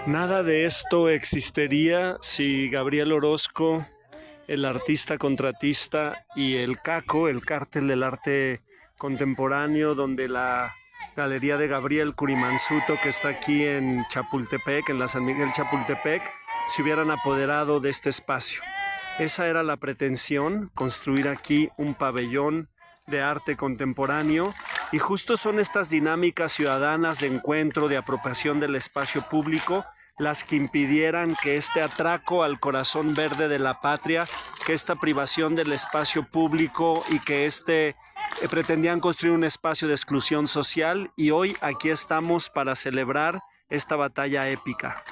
Nada de esto existiría si Gabriel Orozco, el artista contratista, y el CACO, el Cártel del Arte Contemporáneo, donde la Galería de Gabriel Curimansuto, que está aquí en Chapultepec, en la San Miguel Chapultepec, se hubieran apoderado de este espacio. Esa era la pretensión, construir aquí un pabellón de arte contemporáneo, y justo son estas dinámicas ciudadanas de encuentro, de apropiación del espacio público, las que impidieran que este atraco al corazón verde de la patria, que esta privación del espacio público y que pretendían construir un espacio de exclusión social, y hoy aquí estamos para celebrar esta batalla épica.